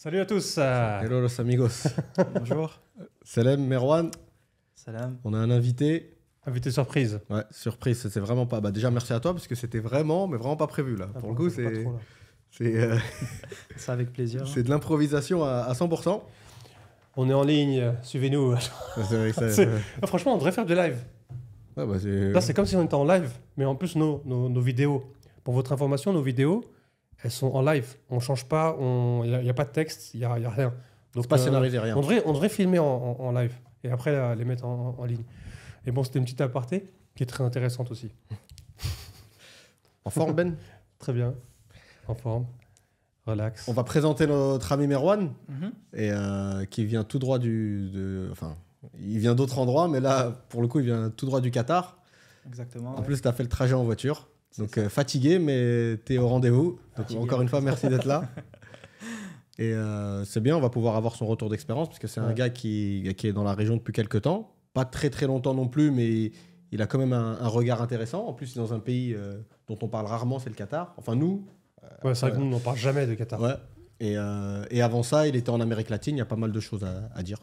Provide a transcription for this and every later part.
Salut à tous. Hello los amigos. Bonjour. Salam, Merwan. Salam. On a un invité. Invité surprise. Ouais, surprise, c'est vraiment pas. Bah déjà merci à toi parce que c'était vraiment, mais vraiment pas prévu là. Pour le coup, c'est Ça avec plaisir. c'est de l'improvisation à 100%. On est en ligne, suivez-nous. C'est vrai que Franchement, on devrait faire du live. Ouais, bah, c'est- Là, c'est comme si on était en live, mais en plus, nos vidéos. Pour votre information, nos vidéos, elles sont en live. On change pas, il n'y a pas de texte, il n'y a rien. Donc, c'est pas scénarisé, rien. on devrait filmer en live et après les mettre en ligne. Et bon, c'était une petite aparté qui est très intéressante aussi. En forme, Ben. Très bien. En forme. Relax. On va présenter notre ami Merwan Mhm. et qui vient tout droit enfin, il vient d'autres endroits, mais là, pour le coup, il vient tout droit du Qatar. Exactement. En ouais. plus, tu as fait le trajet en voiture. C'est Donc ça. fatigué, mais tu es au rendez-vous. Donc Fatigué, encore une fois, merci d'être là. Et c'est bien, on va pouvoir avoir son retour d'expérience, parce que c'est un Ouais. gars qui est dans la région depuis quelques temps. Pas très très longtemps non plus, mais il a quand même un regard intéressant. En plus, c'est dans un pays dont on parle rarement, c'est le Qatar. Enfin, nous. Ouais, c'est vrai que nous, on n'en parle jamais de Qatar. Ouais. Et avant ça, il était en Amérique latine, il y a pas mal de choses à dire.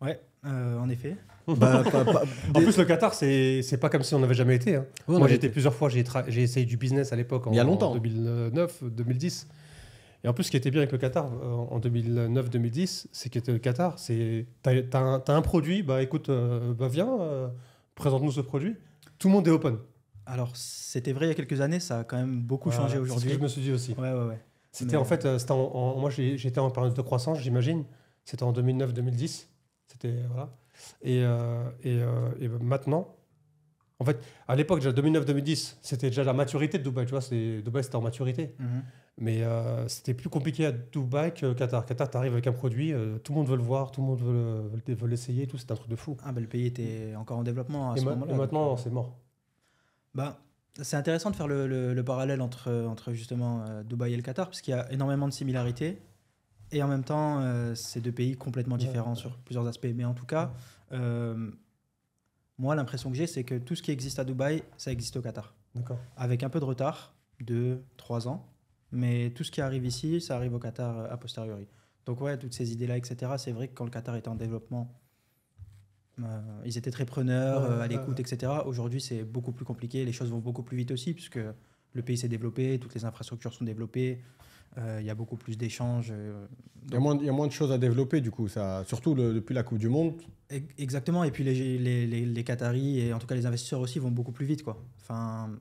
Ouais, en effet. Bah, En plus, le Qatar, c'est pas comme si on n'avait jamais été. Hein. Ouais, on Moi, avait j'ai été été. plusieurs fois, j'ai essayé du business à l'époque Il y a longtemps. en 2009, 2010. Et en plus, ce qui était bien avec le Qatar en 2009-2010, c'est que le Qatar, t'as un produit, bah écoute, viens, présente-nous ce produit. Tout le monde est open. Alors, c'était vrai il y a quelques années, ça a quand même beaucoup Voilà, changé c'est ce aujourd'hui. que je me suis dit aussi. Ouais, ouais, ouais. C'était Mais- en fait, moi j'étais en période de croissance, j'imagine. C'était en 2009-2010. C'était voilà. Et maintenant, en fait, à l'époque déjà 2009-2010, c'était déjà la maturité de Dubaï. Tu vois, Dubaï c'était en maturité. Mhm. Mais c'était plus compliqué à Dubaï que Qatar. Qatar, t'arrives avec un produit, tout le monde veut le voir, tout le monde veut l'essayer, tout. C'est un truc de fou. Ah, bah, le pays était encore en développement à Et, ce ma- moment-là. et maintenant, donc, c'est mort. bah, c'est intéressant de faire le parallèle entre justement Dubaï et le Qatar, parce qu'il y a énormément de similarités. Et en même temps, c'est deux pays complètement différents sur plusieurs aspects. Mais en tout cas, moi, l'impression que j'ai, c'est que tout ce qui existe à Dubaï, ça existe au Qatar. D'accord. Avec un peu de retard, 2-3 ans. Mais tout ce qui arrive ici, ça arrive au Qatar a posteriori. Donc ouais, toutes ces idées-là, etc., c'est vrai que quand le Qatar était en développement, ils étaient très preneurs, Ouais, à l'écoute, etc. Aujourd'hui, c'est beaucoup plus compliqué. Les choses vont beaucoup plus vite aussi, puisque le pays s'est développé, toutes les infrastructures sont développées, il y a beaucoup plus d'échanges. il y a moins de choses à développer, du coup, ça, surtout depuis la Coupe du Monde. Exactement, et puis les Qataris, et en tout cas les investisseurs aussi, vont beaucoup plus vite, quoi. Enfin,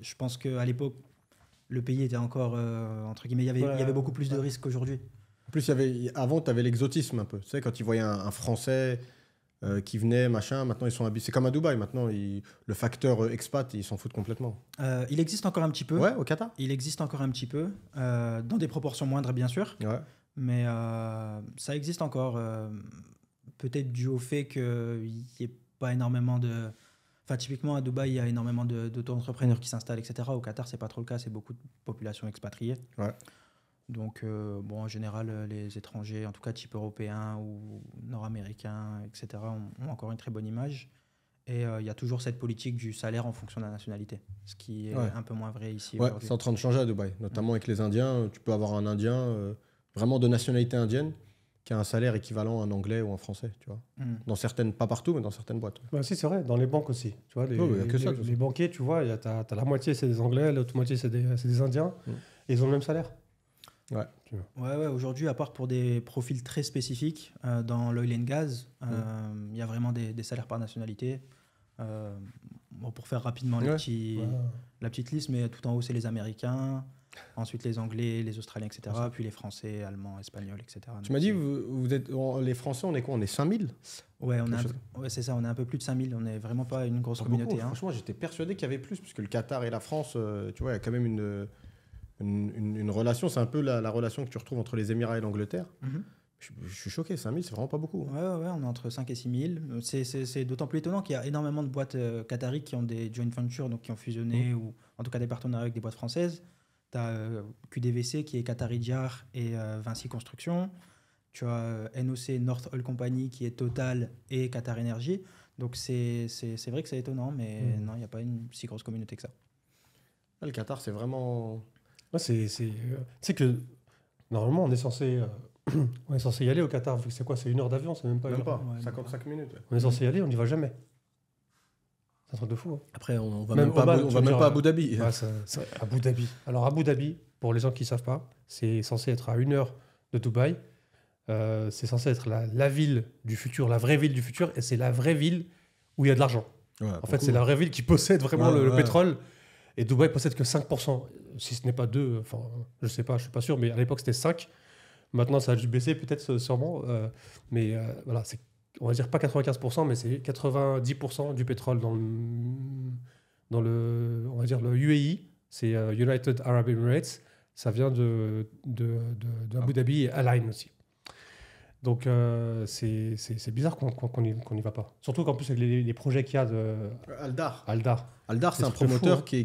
je pense qu'à l'époque, le pays était encore, entre guillemets, il y avait beaucoup plus de risques qu'aujourd'hui. En plus, avant, tu avais l'exotisme un peu. Tu sais, quand ils voyaient un Français qui venait, machin, maintenant ils sont habitués. C'est comme à Dubaï, maintenant, le facteur expat, ils s'en foutent complètement. Il existe encore un petit peu. Ouais, au Qatar. Il existe encore un petit peu, dans des proportions moindres, bien sûr, Ouais. mais ça existe encore. Peut-être dû au fait qu'il n'y ait pas énormément de... Enfin, typiquement, à Dubaï, il y a énormément d'auto-entrepreneurs qui s'installent, etc. Au Qatar, c'est pas trop le cas, c'est beaucoup de population expatriée. Ouais. Donc, bon, en général, les étrangers, en tout cas type européens ou nord-américains, etc., ont encore une très bonne image. Et il y a toujours cette politique du salaire en fonction de la nationalité, ce qui est Ouais. un peu moins vrai ici Ouais, aujourd'hui. c'est en train de changer à Dubaï, notamment avec les Indiens. Tu peux avoir un Indien vraiment de nationalité indienne qui a un salaire équivalent à un Anglais ou un Français, tu vois. Mm. Dans certaines, pas partout, mais dans certaines boîtes. Bah, si, c'est vrai, dans les banques aussi. Tu vois, Ouais, il y a que ça, de toute les façon. banquiers, tu vois, t'as la moitié, c'est des Anglais, l'autre moitié, c'est des Indiens. Et ils ont le même salaire. Ouais. Tu vois. Ouais, aujourd'hui, à part pour des profils très spécifiques dans l'oil and gas, il y a vraiment des salaires par nationalité. Bon, pour faire rapidement Ouais. la petite liste, mais tout en haut, c'est les Américains, ensuite les Anglais, les Australiens, etc., puis les Français, Allemands, Espagnols, etc. Tu m'as dit, vous êtes, les Français, on est quoi? On est 5000? Ouais, quelque chose. ouais, c'est ça, on est un peu plus de 5000, on n'est vraiment pas une grosse Pas communauté. beaucoup. Hein. Franchement, j'étais persuadé qu'il y avait plus, parce que le Qatar et la France, tu vois, il y a quand même une relation. C'est un peu la relation que tu retrouves entre les Émirats et l'Angleterre. Mhm. Je suis choqué, 5000, c'est vraiment pas beaucoup. Ouais, on est entre 5 et 6 000. C'est d'autant plus étonnant qu'il y a énormément de boîtes qataries qui ont des joint ventures, donc qui ont fusionné, ou en tout cas des partenariats avec des boîtes françaises. Tu as QDVC qui est Qatari Diar et Vinci Construction. Tu as NOC North Oil Company qui est Total et Qatar Energy. Donc c'est vrai que c'est étonnant, mais non, il n'y a pas une si grosse communauté que ça. Le Qatar, c'est vraiment. Ouais, c'est que Normalement, on est censé y aller au Qatar. Vu que c'est quoi? C'est 1 heure d'avion, c'est même pas. Même une heure. pas, Ouais, 55 minutes. Ouais. On est censé y aller, on n'y va jamais. C'est un truc de fou. Hein. Après, on va Même même pas, Oman, on tu va veux même dire, pas à Abu Dhabi. Ouais, c'est Abu Dhabi. Alors, Abu Dhabi, pour les gens qui ne savent pas, c'est censé être à 1 heure de Dubaï. C'est censé être la ville du futur, la vraie ville du futur, et c'est la vraie ville où il y a de l'argent. Ouais, En fait, c'est la vraie ville qui possède vraiment Ouais, le ouais. pétrole. Et Dubaï possède que 5%, si ce n'est pas 2. Enfin, je sais pas, je suis pas sûr, mais à l'époque c'était 5. Maintenant, ça a dû baisser peut-être sûrement. Mais voilà, c'est, on va dire pas 95%, mais c'est 90% du pétrole dans le, on va dire le UAE, c'est United Arab Emirates. Ça vient d'Abu Dhabi et Al Ain aussi. Donc c'est bizarre qu'on n'y va pas. Surtout qu'en plus avec les projets qu'il y a de Aldar. Aldar, C'est un truc de fou, promoteur hein.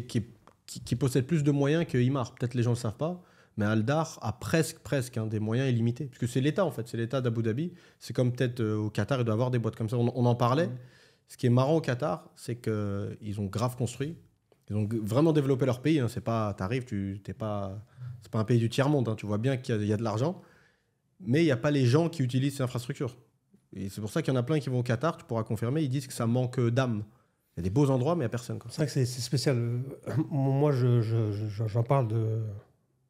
qui possède plus de moyens que Imar. Peut-être les gens ne le savent pas, mais Aldar a presque des moyens illimités. Parce que c'est l'État, en fait. C'est l'État d'Abu Dhabi. C'est comme peut-être au Qatar, il doit y avoir des boîtes comme ça. On en parlait. Ce qui est marrant au Qatar, c'est qu'ils ont grave construit. Ils ont vraiment développé leur pays. Hein. C'est pas, t'arrives, c'est pas un pays du tiers-monde. Hein. Tu vois bien qu'il y a de l'argent. Mais il n'y a pas les gens qui utilisent ces infrastructures. Et c'est pour ça qu'il y en a plein qui vont au Qatar. Tu pourras confirmer. Ils disent que ça manque d'âme. Il y a des beaux endroits, mais il n'y a personne. Quoi. C'est vrai que c'est spécial. Moi, j'en parle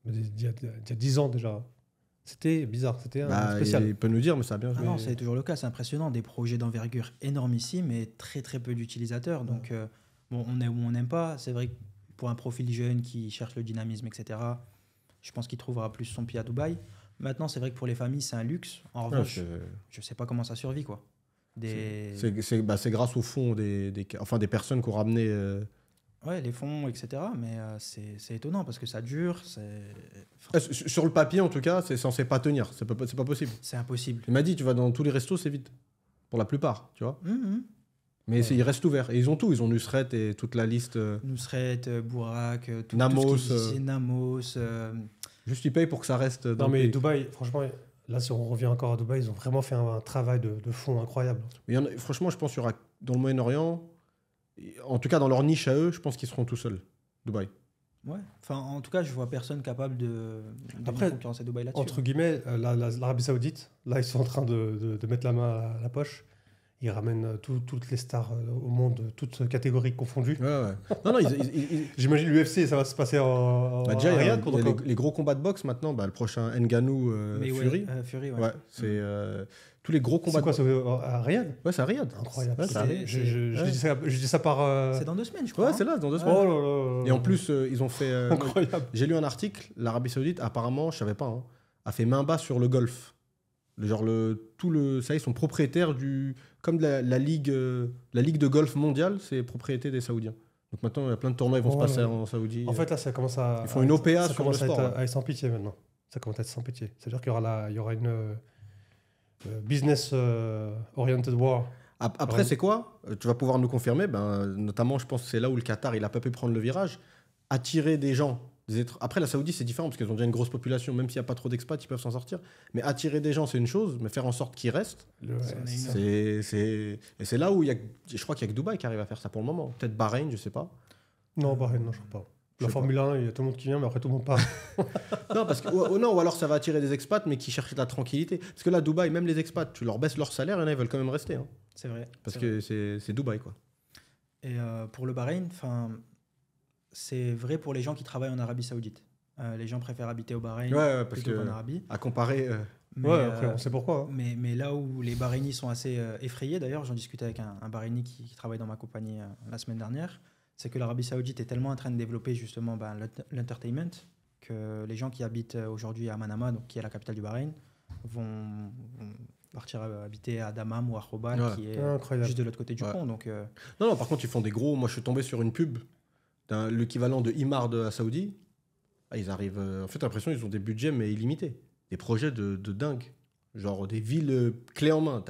d'il y a 10 ans déjà. C'était bizarre, c'était spécial. Il peut nous dire, mais ça a bien Ah joué. non, c'est toujours le cas, c'est impressionnant. Des projets d'envergure énormissimes et très très peu d'utilisateurs. Donc, bon, on aime ou on n'aime pas. C'est vrai que pour un profil jeune qui cherche le dynamisme, etc., je pense qu'il trouvera plus son pied à Dubaï. Maintenant, c'est vrai que pour les familles, c'est un luxe. En revanche, je ne sais pas comment ça survit, quoi. C'est grâce au fond des personnes qui ont ramené. Ouais, les fonds, etc. Mais c'est étonnant parce que ça dure. Sur le papier, en tout cas, c'est censé pas tenir. C'est pas possible. C'est impossible. Il m'a dit, tu vas dans tous les restos, c'est vide. Pour la plupart, tu vois. Mais ils restent ouverts. Et ils ont tout. Ils ont Nusret et toute la liste. Nusret, Bourak, Namos. tout ce qui est Namos. Juste, ils payent pour que ça reste dans Non, le mais pays. Dubaï, franchement, là, si on revient encore à Dubaï, ils ont vraiment fait un travail de fond incroyable. Franchement, je pense qu'il y aura dans le Moyen-Orient, en tout cas dans leur niche à eux, je pense qu'ils seront tout seuls. Dubaï. Ouais. Enfin, en tout cas, je vois personne capable de Après, concurrencer Dubaï là-dessus. Entre guillemets, l'Arabie Saoudite, là, ils sont en train de mettre la main à la poche. Ils ramènent toutes les stars au monde, toutes catégories confondues. Ouais. Non, J'imagine l'UFC, ça va se passer en déjà, il y a Riyad, contre quoi les gros combats de boxe maintenant. Le prochain Ngannou Fury. Fury, ouais. Ouais, c'est tous les gros combats. C'est quoi, à Riyad? Ouais, c'est à Riyad. Incroyable. Ouais, Je dis ça par. C'est dans 2 semaines, je crois. Ouais, c'est là, dans 2 semaines. Oh là là. Et en plus, ils ont fait. Incroyable. J'ai lu un article, l'Arabie Saoudite, apparemment, je savais pas, hein, a fait main basse sur le golf. Ça y est, ils sont propriétaires comme de la ligue de golf mondiale, c'est propriété des Saoudiens. Donc maintenant, il y a plein de tournois qui vont se passer en Saoudi. En fait, là, ça commence à. Ils font une OPA ça sur commence le sport. à être sans pitié maintenant. Ça commence à être sans pitié. C'est-à-dire qu'il y aura une business oriented war. Après, c'est quoi? Tu vas pouvoir nous confirmer. Notamment, je pense que c'est là où le Qatar, il a pas pu prendre le virage. Attirer des gens. Après, la Saoudie, c'est différent parce qu'ils ont déjà une grosse population. Même s'il n'y a pas trop d'expats, ils peuvent s'en sortir. Mais attirer des gens, c'est une chose. Mais faire en sorte qu'ils restent, et c'est là où je crois qu'il y a que Dubaï qui arrive à faire ça pour le moment. Peut-être Bahreïn, je sais pas. Non, Bahreïn, non, je crois pas. La Formule 1, il y a tout le monde qui vient, mais après tout le monde part. Non, ou alors ça va attirer des expats, mais qui cherchent la tranquillité. Parce que là, Dubaï, même les expats, tu leur baisses leur salaire, et là, ils veulent quand même rester. Hein. C'est vrai. Parce que c'est Dubaï, quoi. Et pour le Bahreïn, c'est vrai pour les gens qui travaillent en Arabie Saoudite. Les gens préfèrent habiter au Bahreïn parce plutôt que qu'en Arabie. à comparer. Mais, ouais, après, on sait pourquoi. Hein. Mais là où les Bahreïnis sont assez effrayés, d'ailleurs, j'en discutais avec un Bahreïni qui travaille dans ma compagnie la semaine dernière, c'est que l'Arabie Saoudite est tellement en train de développer justement l'entertainment que les gens qui habitent aujourd'hui à Manama, donc qui est la capitale du Bahreïn, vont partir habiter à Dammam ou à Khobar, qui est juste de l'autre côté du pont. Donc, Non, par contre, ils font des gros. Moi, je suis tombé sur une pub l'équivalent de Imar de la Saoudi. Ils arrivent. En fait, j'ai l'impression qu'ils ont des budgets, mais illimités. Des projets de dingue. Genre des villes clés en main.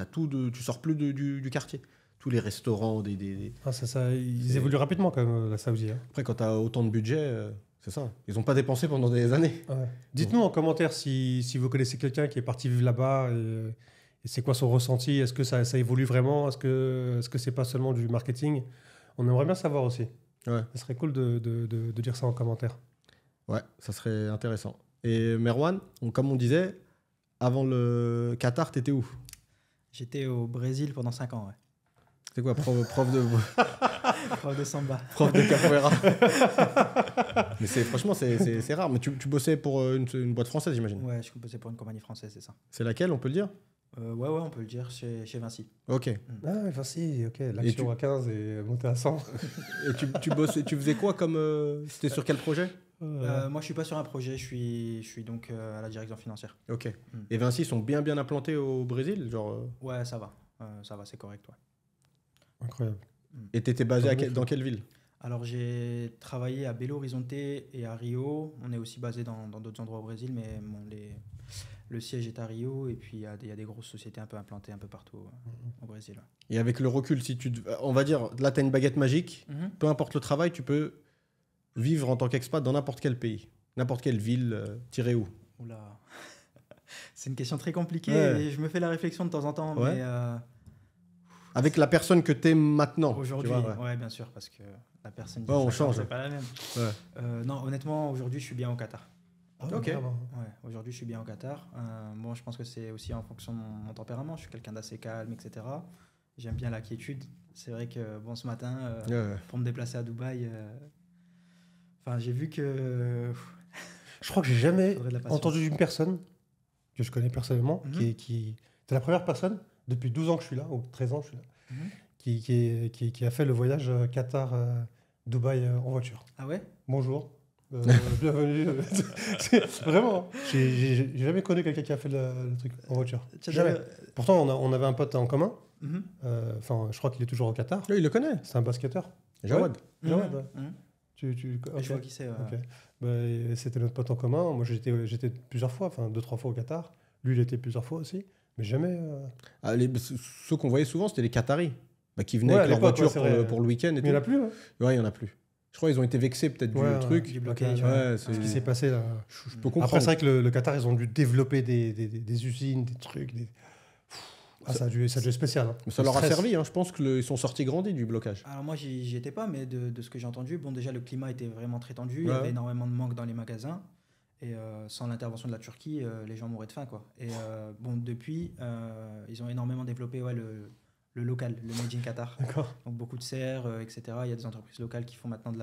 Tu sors plus du quartier. Tous les restaurants, ils évoluent rapidement, quand même, la Saoudie. Hein. Après, quand tu as autant de budget, c'est ça. Ils n'ont pas dépensé pendant des années. Ouais. Dites-nous en commentaire si vous connaissez quelqu'un qui est parti vivre là-bas et c'est quoi son ressenti. Est-ce que ça évolue vraiment? Est-ce que c'est pas seulement du marketing? On aimerait bien savoir aussi. Ouais. Ça serait cool de dire ça en commentaire. Ouais, ça serait intéressant. Et Merwan, comme on disait, avant le Qatar, t'étais où? J'étais au Brésil pendant 5 ans, ouais. C'était quoi, prof de Prof de samba. prof de capoeira? Mais franchement, c'est rare. Mais tu bossais pour une boîte française, j'imagine. Ouais, je bossais pour une compagnie française, c'est ça. C'est laquelle, on peut le dire? Ouais, on peut le dire, chez Vinci. Ok. Ah, enfin si, ok. L'action à 15 et monter à 100. Et tu bossais, tu faisais quoi comme c'était sur quel projet? Moi, je suis pas sur un projet, je suis donc à la direction financière. Ok. Mm. Et Vinci sont bien implantés au Brésil, genre. Ouais, ça va, c'est correct, ouais. Incroyable. Et t'étais basé dans quelle ville? Alors, j'ai travaillé à Belo Horizonte et à Rio. On est aussi basé dans d'autres endroits au Brésil, mais bon, le siège est à Rio. Et puis, il y a des grosses sociétés un peu implantées un peu partout au Brésil. Ouais. Et avec le recul, on va dire, là, tu as une baguette magique, Mhm. peu importe le travail, tu peux vivre en tant qu'expat dans n'importe quel pays, n'importe quelle ville, tiré où? Oula. C'est une question très compliquée Ouais. et je me fais la réflexion de temps en temps. Ouais. Mais Avec la personne que tu es maintenant. aujourd'hui, tu vois, ouais. ouais, bien sûr, parce que la personne Ouais, on change. c'est pas la même. Ouais. Non, honnêtement, aujourd'hui, je suis bien au Qatar. Ah, Ok. carrément. Ouais, aujourd'hui, je suis bien au Qatar. Bon, je pense que c'est aussi en fonction de mon tempérament. Je suis quelqu'un d'assez calme, etc. J'aime bien la quiétude. C'est vrai que bon, ce matin, Ouais. pour me déplacer à Dubaï, enfin, j'ai vu que Je crois que j'ai jamais faudrait de la patience. entendu d'une personne que je connais personnellement, Mhm. c'est la première personne depuis 12 ans que je suis là, ou 13 ans que je suis là, Mhm. qui a fait le voyage Qatar-Dubaï en voiture. Ah ouais? Bonjour, bienvenue. Vraiment, j'ai jamais connu quelqu'un qui a fait le truc en voiture. Tu as Jamais. déjà- Pourtant, on avait un pote en commun. Mhm. Enfin, je crois qu'il est toujours au Qatar. Oui, il le connaît. C'est un basketteur. Jawad. Jawad, Mhm. ouais. Mhm. Ok. Je vois qui c'est. Ok. Bah, et c'était notre pote en commun. Moi, j'étais plusieurs fois, enfin 2-3 fois au Qatar. Lui, il était plusieurs fois aussi, mais jamais. Ah, ceux qu'on voyait souvent, c'était les Qataris, qui venaient Ouais, avec à leur l'époque, voiture ouais, c'est vrai. pour le week-end et Mais tout. il n'y en a plus. Hein. Ouais, il n'y en a plus. Je crois qu'ils ont été vexés peut-être Ouais, du truc. Du blocage. Ouais, c'est Ce qui s'est passé là. je peux comprendre. Après, c'est vrai que le Qatar, ils ont dû développer des usines, des trucs. Ah, ça a dû être spécial. Hein. Mais ça Le leur a stress. servi, hein. Je pense qu'ils sont sortis grandis du blocage. Alors moi, j'y étais pas, mais de ce que j'ai entendu, bon, déjà, le climat était vraiment très tendu. Il y Ouais. avait énormément de manque dans les magasins. Et sans l'intervention de la Turquie, les gens mouraient de faim, quoi. Et bon, depuis, ils ont énormément développé le local, le Made in Qatar. D'accord. Donc beaucoup de serres, etc. Il y a des entreprises locales qui font maintenant de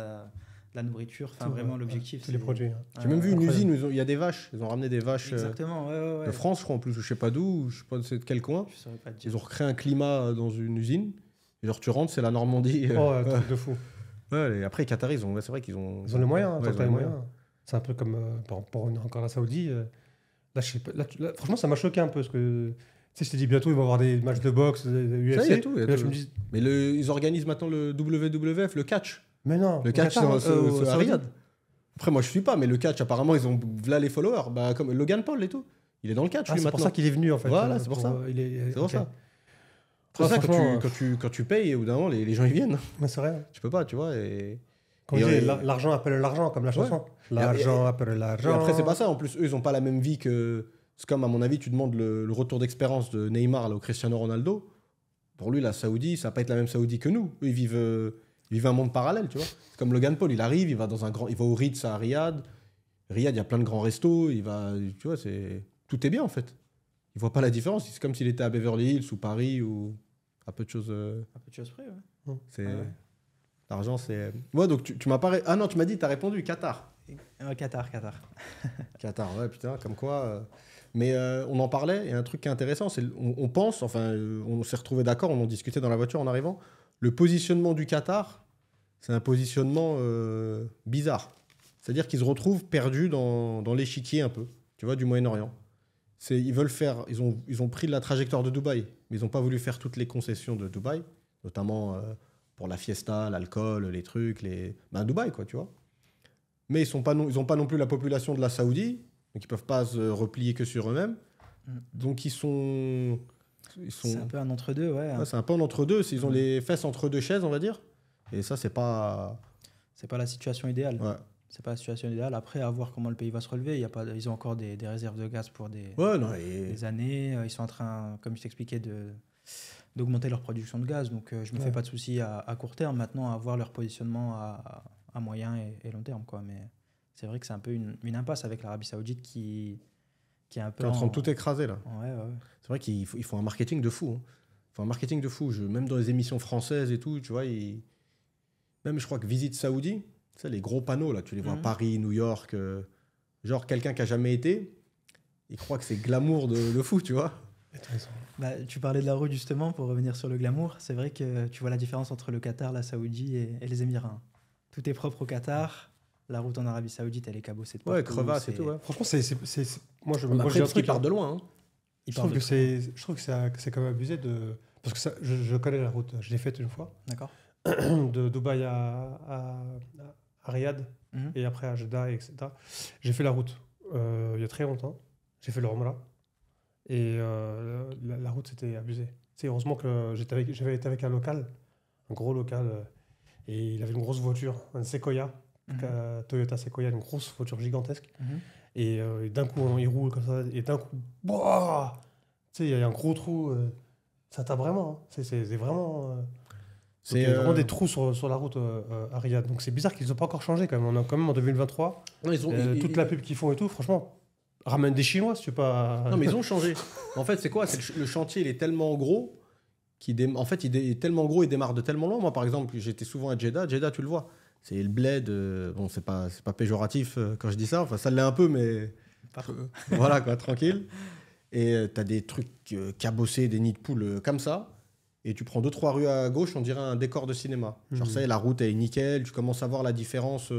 la nourriture. Enfin, Tout, vraiment, ouais. l'objectif, Tous les produits. Hein. J'ai même vu une incroyable. usine où il y a des vaches. Ils ont ramené des vaches Exactement, ouais. de France, je crois, en plus. Je sais pas d'où, je sais pas c'est de quel coin. Je saurais pas te dire. Ils ont recréé un climat dans une usine. Et genre, tu rentres, c'est la Normandie. Oh, un Ouais. truc de fou. Ouais, et après, les Qataris, c'est vrai qu'ils ont. Ils ont les moyens. Hein, Ouais, tant ils que ont t'as les les moyens. C'est un peu comme pour encore la Saoudi. Là, je sais pas, là, franchement, ça m'a choqué un peu parce que. Tu sais, je t'ai dit bientôt, ils vont avoir des matchs de boxe, UFC. Ça, il y a tout, il y a Et là, tout. je me dis, Mais ils organisent maintenant le WWF, le catch. mais non. Le au catch, Qatar, c'est à Saoudi. Riyad. Après, moi, je suis pas, mais le catch, apparemment, ils ont là les followers. Bah, comme Logan Paul et tout. Il est dans le catch, Ah, lui, c'est pour maintenant. ça qu'il est venu en fait. Voilà, c'est pour ça. C'est pour ça. C'est ça, franchement, quand tu payes, au bout d'un moment, les gens, ils viennent. Mais c'est vrai. Tu peux pas, tu vois. Et Quand Et on dit ouais. l'argent appelle l'argent, comme la chanson. L'argent appelle l'argent. Et après, c'est pas ça. En plus, eux, ils ont pas la même vie que. C'est comme, à mon avis, tu demandes le retour d'expérience de Neymar là, au Cristiano Ronaldo. Pour lui, la Saoudi, ça va pas être la même Saoudi que nous. Eux, ils vivent un monde parallèle, tu vois. C'est comme Logan Paul, il arrive, il va au Ritz à Riyad. Riyad, il y a plein de grands restos. Tu vois, tout est bien en fait. Il voit pas la différence. C'est comme s'il était à Beverly Hills ou Paris ou à peu de choses. Un peu de choses près, ouais. C'est Ouais. L'argent, c'est. Ouais, donc tu m'as pas. Ah non, tu m'as dit, t'as répondu Qatar. Qatar. Qatar, ouais, putain, comme quoi. Mais on en parlait, et un truc qui est intéressant, c'est on pense, enfin, on s'est retrouvé d'accord, on en discutait dans la voiture en arrivant. Le positionnement du Qatar, c'est un positionnement bizarre. C'est-à-dire qu'ils se retrouvent perdus dans l'échiquier un peu, tu vois, du Moyen-Orient. Ils veulent faire, ils ont pris la trajectoire de Dubaï, mais ils n'ont pas voulu faire toutes les concessions de Dubaï, notamment pour la fiesta, l'alcool, les trucs, Dubaï, quoi, tu vois. Mais ils n'ont pas non plus la population de la Saoudie, donc ils peuvent pas se replier que sur eux-mêmes. Donc ils sont... C'est un peu un entre-deux, ouais. Ouais, c'est un peu en entre-deux. Ils ont les fesses entre deux chaises, on va dire. Et ça, c'est pas... C'est pas la situation idéale. Ouais. C'est pas la situation idéale. Après, à voir comment le pays va se relever. Ils ont encore des réserves de gaz pour des années. Ils sont en train, comme je t'expliquais, d'augmenter leur production de gaz. Donc, je me fais pas de soucis à court terme. Maintenant, à voir leur positionnement à moyen et long terme, quoi. Mais c'est vrai que c'est un peu une impasse avec l'Arabie Saoudite qui est un peu T'es en train de tout écraser là. Ouais, ouais. C'est vrai qu'ils font un marketing de fou. Hein. Ils font un marketing de fou. Même dans les émissions françaises et tout, tu vois, même je crois que Visite Saoudi, tu sais, les gros panneaux là, tu les vois à Paris, New York, genre quelqu'un qui a jamais été, il croit que c'est glamour de fou, tu vois. Bah, tu parlais de la route justement, pour revenir sur le glamour. C'est vrai que tu vois la différence entre le Qatar, la Saoudie et les Émirats. Tout est propre au Qatar. La route en Arabie Saoudite, elle est cabossée de partout. Ouais, crevasses et tout. Ouais. Franchement, moi, je Après, dis un parce qu'ils truc. partent de loin. Hein. Je trouve que c'est quand même abusé de. Parce que je connais la route, je l'ai faite une fois. D'accord. De Dubaï à Riyad et après à Jeddah, etc. J'ai fait la route il y a très longtemps. J'ai fait le Umrah. Et la route, c'était abusé. C'est heureusement que j'avais été avec un local, un gros local, et il avait une grosse voiture, un Sequoia, Toyota Sequoia, une grosse voiture gigantesque. Et d'un coup, il roule comme ça, et d'un coup, boah, tu sais, il y a un gros trou. Ça tape vraiment. Hein. C'est vraiment. Il y a vraiment des trous sur la route à Riyad. Donc c'est bizarre qu'ils n'ont pas encore changé quand même. On est quand même en 2023. Non, toute la pub qu'ils font et tout, franchement, ramène des Chinois si tu veux pas. Non, mais ils ont changé. En fait, c'est quoi? C'est le chantier, il est tellement gros en fait, il est tellement gros, il démarre de tellement loin. Moi, par exemple, j'étais souvent à Jeddah. Jeddah, tu le vois. C'est le bled. Bon, c'est pas péjoratif quand je dis ça. Enfin, ça l'est un peu, mais voilà, quoi, tranquille. Et tu as des trucs cabossés, des nids de poules comme ça. Et tu prends 2-3 rues à gauche, on dirait un décor de cinéma. Genre, ça y est, la route est nickel. Tu commences à voir la différence.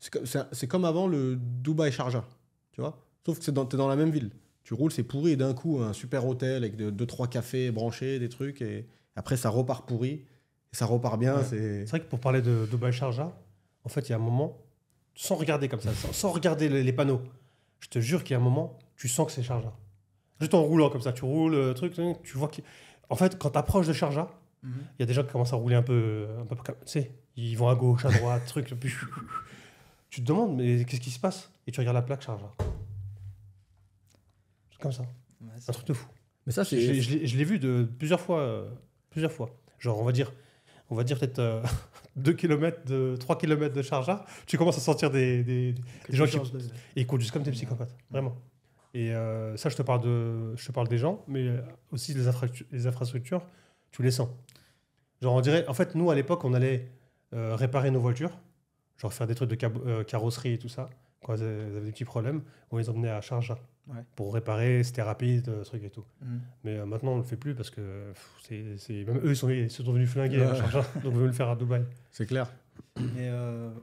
C'est comme avant le Dubaï-Sharjah. Tu vois? Sauf que t'es dans la même ville. Tu roules, c'est pourri, et d'un coup, un super hôtel avec 2-3 cafés branchés, des trucs, et après, ça repart pourri, et ça repart bien. Ouais. C'est vrai que pour parler de Dubaï Sharjah, en fait, il y a un moment, sans regarder comme ça, sans regarder les panneaux, je te jure qu'il y a un moment, tu sens que c'est Sharjah. Juste en roulant comme ça, tu roules, tu vois en fait, quand tu approches de Sharjah, il y a des gens qui commencent à rouler un peu comme, tu sais, ils vont à gauche, à droite, truc. Puis, tu te demandes, mais qu'est-ce qui se passe? Et tu regardes la plaque Sharjah. Comme ça. Ouais, un truc de fou. Mais ça, je l'ai vu plusieurs fois. Genre, on va dire peut-être 2 km, 3 km de Sharjah. Tu commences à sentir des gens qui ils conduisent comme des psychopathes. Vraiment. Et ça, je te parle des gens, mais aussi les infrastructures, tu les sens. Genre, on dirait, en fait, nous, à l'époque, on allait réparer nos voitures, genre faire des trucs de carrosserie et tout ça. Quand ils avaient des petits problèmes, on les emmenait à Sharjah. Ouais. Pour réparer, c'était rapide, truc et tout. Mais maintenant, on le fait plus parce que même eux, ils sont devenus flingués à Sharjah, donc on veut le faire à Dubaï. C'est clair. Mais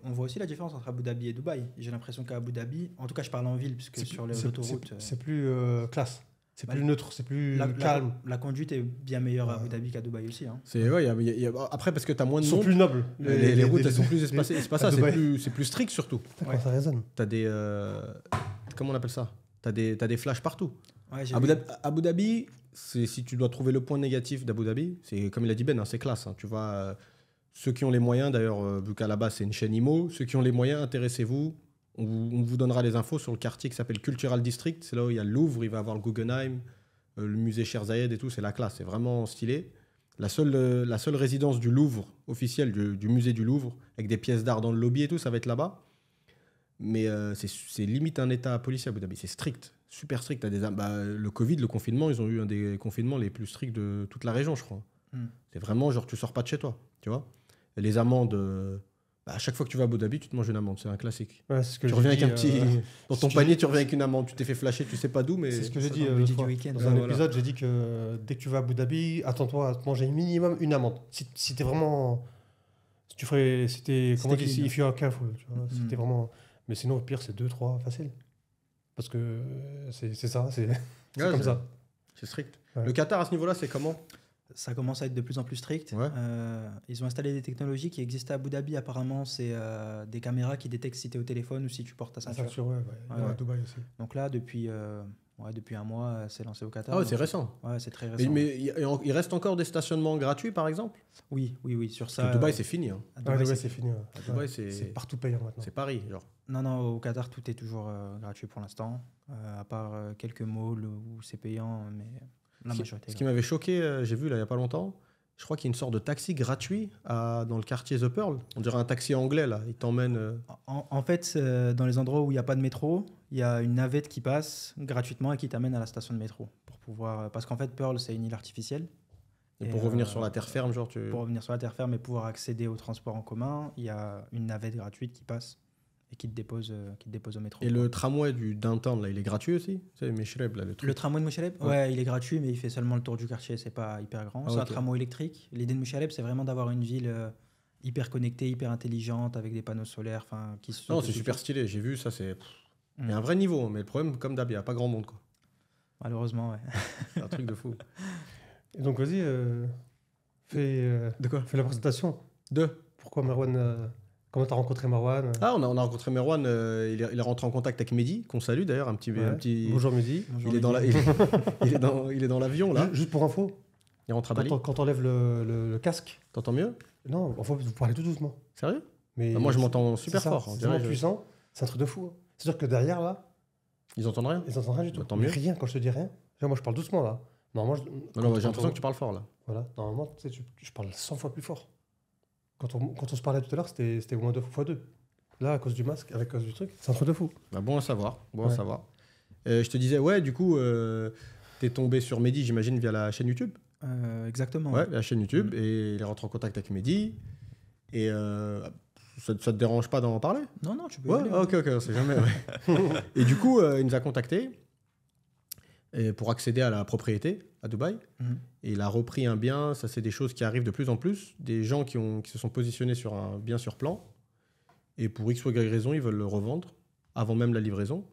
on voit aussi la différence entre Abu Dhabi et Dubaï. J'ai l'impression qu'à Abu Dhabi, en tout cas, je parle en ville, puisque sur les autoroutes. C'est plus classe. C'est plus neutre, c'est plus calme. La conduite est bien meilleure à Abu Dhabi qu'à Dubaï aussi. Hein. Après, parce que tu as moins de monde. Ils sont plus nobles. Les routes, elles sont plus espacées. C'est pas ça, c'est plus strict surtout. Quand ça résonne. Tu as des. Comment on appelle ça? Tu as des flashs partout. Ouais, Abu Dhabi, si tu dois trouver le point négatif d'Abu Dhabi, c'est comme il a dit Ben, hein, c'est classe. Hein, tu vois, ceux qui ont les moyens, d'ailleurs, vu qu'à la base c'est une chaîne IMO, ceux qui ont les moyens, intéressez-vous. On vous donnera les infos sur le quartier qui s'appelle Cultural District. C'est là où il y a le Louvre, il va y avoir le Guggenheim, le musée Sheikh Zayed et tout. C'est la classe, c'est vraiment stylé. La seule résidence du Louvre officielle, du musée du Louvre, avec des pièces d'art dans le lobby et tout, ça va être là-bas. Mais c'est limite un état policier à Abu Dhabi. C'est strict, super strict. Le Covid, le confinement, ils ont eu un des confinements les plus stricts de toute la région, je crois. C'est vraiment genre, tu sors pas de chez toi, tu vois. Et les amendes, à chaque fois que tu vas à Abu Dhabi, tu te manges une amende, c'est un classique. Ouais, c'est ce que tu reviens avec un petit... Dans ton panier, tu reviens avec une amende. Tu t'es fait flasher, tu sais pas d'où, mais... C'est ce que j'ai dit dans un épisode, j'ai dit que dès que tu vas à Abu Dhabi, attends-toi à te manger minimum une amende. Si t'es vraiment... Comment on dit? If you are careful. Tu vois, si t'es vraiment... Mais sinon, au pire, c'est 2-3 facile. Parce que c'est ça, c'est comme ça. C'est strict. Ouais. Le Qatar, à ce niveau-là, c'est comment? Ça commence à être de plus en plus strict. Ouais. Ils ont installé des technologies qui existaient à Abu Dhabi. Apparemment, c'est des caméras qui détectent si tu es au téléphone ou si tu portes ta ceinture. À Dubaï aussi. Donc là, depuis un mois, c'est lancé au Qatar. Ah ouais, c'est récent. Ouais, c'est très récent. Mais il reste encore des stationnements gratuits, par exemple? Oui, sur ça. Parce que Dubaï, c'est fini. Hein. Dubaï, c'est fini. Dubaï, c'est partout payant maintenant. C'est Paris, genre. Non, au Qatar, tout est toujours gratuit pour l'instant. À part quelques malls où c'est payant, mais la majorité. Ce qui m'avait choqué, j'ai vu là, il n'y a pas longtemps, je crois qu'il y a une sorte de taxi gratuit dans le quartier The Pearl. On dirait un taxi anglais, là. Il t'emmène... En fait, dans les endroits où il n'y a pas de métro, il y a une navette qui passe gratuitement et qui t'amène à la station de métro. Pour pouvoir... Parce qu'en fait, Pearl, c'est une île artificielle. Et pour revenir sur la terre ferme, genre tu... Pour revenir sur la terre ferme et pouvoir accéder au transport en commun, il y a une navette gratuite qui passe et qui te dépose au métro. Et le tramway du downtown, là, il est gratuit aussi? C'est Meshreb, là, le truc. Le tramway de Mouchaleb, ouais, il est gratuit, mais il fait seulement le tour du quartier, c'est pas hyper grand. Ah, C'est un ok. tramway électrique. L'idée de Mouchaleb, c'est vraiment d'avoir une ville hyper connectée, hyper intelligente, avec des panneaux solaires, qui se Non, c'est super stylé. J'ai vu, ça, c'est... Il y a un Mm. vrai niveau, mais le problème, comme d'hab, il n'y a pas grand monde, quoi. Malheureusement, ouais. C'est un truc de fou. Et donc, vas-y, De quoi? fais la présentation. Deux. Pourquoi Marwan comment t'as rencontré Marwan Ah, on a rencontré Merwan, il est rentré en contact avec Mehdi, qu'on salue d'ailleurs, un petit... Bonjour Mehdi. Bonjour, Il est, dans Mehdi. il est dans l'avion, là. Juste pour info, Il rentre à Bali. quand on enlève le casque, T'entends mieux? non, il faut vous parler tout doucement. Sérieux? Mais Bah, moi, je m'entends super c'est ça, fort. On C'est dirait, tellement puissant, c'est un truc de fou. Hein. C'est-à-dire que derrière, là, Ils entendent rien? ils n'entendent rien du tout. Bah, tant Mais mieux. rien, quand je te dis rien. Moi, je parle doucement, là. Normalement, Non, j'ai l'impression que tu parles fort, là. Voilà, normalement, tu sais, je parle 100 fois plus fort. Quand on se parlait tout à l'heure, c'était au moins 2 fois 2. Là, à cause du masque, avec cause du truc, c'est un truc de fou. Bah, bon à savoir, bon à Ouais. savoir. Je te disais, ouais, du coup, t'es tombé sur Mehdi, j'imagine, via la chaîne YouTube. Exactement. Ouais, la chaîne YouTube, et il est rentré en contact avec Mehdi. Et ça te dérange pas d'en parler? Non, non, tu peux. y Ouais, aller, ok, on sait jamais. Ouais. Et du coup, il nous a contactés pour accéder à la propriété à Dubaï. Mhm. Et il a repris un bien. Ça, c'est des choses qui arrivent de plus en plus. Des gens qui se sont positionnés sur un bien sur plan. Et pour X ou Y raison, ils veulent le revendre avant même la livraison.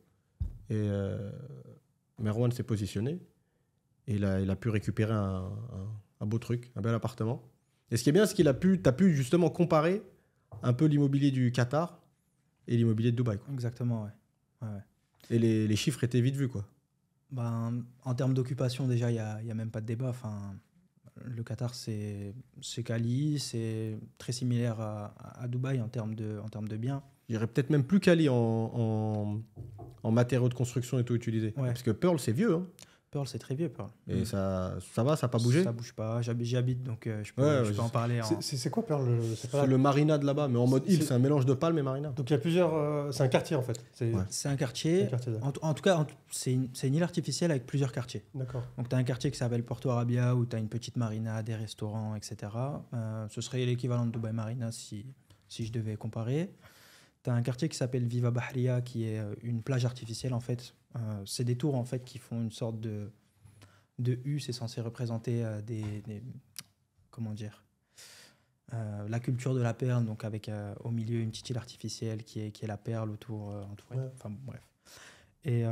Et Merwan s'est positionné. Et il a pu récupérer un beau truc, un bel appartement. Et ce qui est bien, c'est t'as pu justement comparer un peu l'immobilier du Qatar et l'immobilier de Dubaï, quoi. Exactement, ouais. Ouais. Et les chiffres étaient vite vus, quoi. Ben, en termes d'occupation, déjà, il n'y a même pas de débat. Enfin, le Qatar, c'est quali, c'est très similaire à Dubaï en termes de biens. Je dirais peut-être même plus quali en matériaux de construction et tout utilisé. Ouais. Parce que Pearl, c'est vieux, hein. Pearl, c'est très vieux, Pearl. Et ça va, ça n'a pas bougé. Ça bouge pas. J'y habite, donc je peux, Ouais, je peux en parler. C'est quoi Pearl C'est pas C'est le marina de là-bas, mais en mode île, C'est- c'est un mélange de palme et marina. Donc il y a plusieurs. C'est un quartier en fait. C'est Ouais. C'est un un quartier. quartier. D'accord. En tout cas, c'est une île artificielle avec plusieurs quartiers. D'accord. Donc, tu as un quartier qui s'appelle Porto Arabia où tu as une petite marina, des restaurants, etc. Ce serait l'équivalent de Dubai Marina si je devais comparer. Tu as un quartier qui s'appelle Viva Bahria qui est une plage artificielle en fait. C'est des tours en fait qui font une sorte de U. C'est censé représenter comment dire la culture de la perle, donc avec au milieu une petite île artificielle qui est la perle autour. Entourée. Ouais. Enfin, bon, bref. Et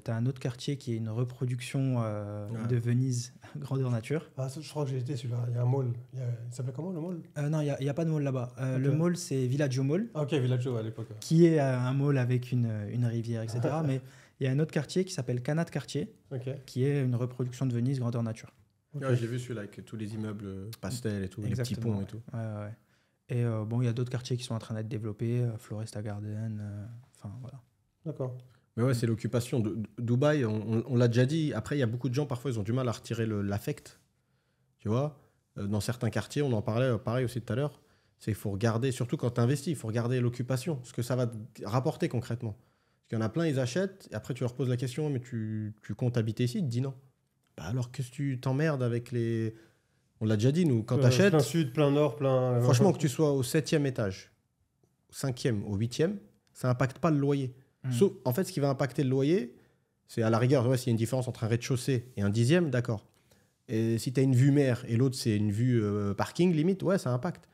tu as un autre quartier qui est une reproduction Ouais. de Venise, grandeur nature. Ah, je crois que j'ai été celui-là. Il y a un mall. Il s'appelle comment le mall? Non, il n'y a pas de mall là-bas. Ok. Le mall, c'est Villaggio Mall, Ah, ok, Villaggio à l'époque. qui est un mall avec une rivière, etc. Mais il y a un autre quartier qui s'appelle Canat Quartier, Ok. qui est une reproduction de Venise, grandeur nature. Ok. Ouais, je l'ai vu celui-là avec tous les immeubles pastels et tout, les petits ponts et tout. Ouais, ouais. Et bon, il y a d'autres quartiers qui sont en train d'être développés, Floresta Garden, enfin voilà. D'accord. Mais ouais, c'est l'occupation de Dubaï, on l'a déjà dit. Après, il y a beaucoup de gens, parfois, ils ont du mal à retirer l'affect. Tu vois, dans certains quartiers, on en parlait pareil aussi tout à l'heure. C'est qu'il faut regarder, surtout quand tu investis, il faut regarder l'occupation, ce que ça va te rapporter concrètement. Parce qu'il y en a plein, ils achètent, et après, tu leur poses la question, mais tu comptes habiter ici? Ils te disent non. Bah alors, qu'est-ce que tu t'emmerdes avec les. On l'a déjà dit, nous, quand tu achètes. Plein sud, plein nord, plein. Franchement, que tu sois au 7e étage, au 5e, au 8e, ça n'impacte pas le loyer. Sauf, en fait, ce qui va impacter le loyer, c'est à la rigueur, ouais, s'il y a une différence entre un rez-de-chaussée et un 10e, d'accord. Et si tu as une vue mer et l'autre, c'est une vue parking, limite, ouais, ça impacte.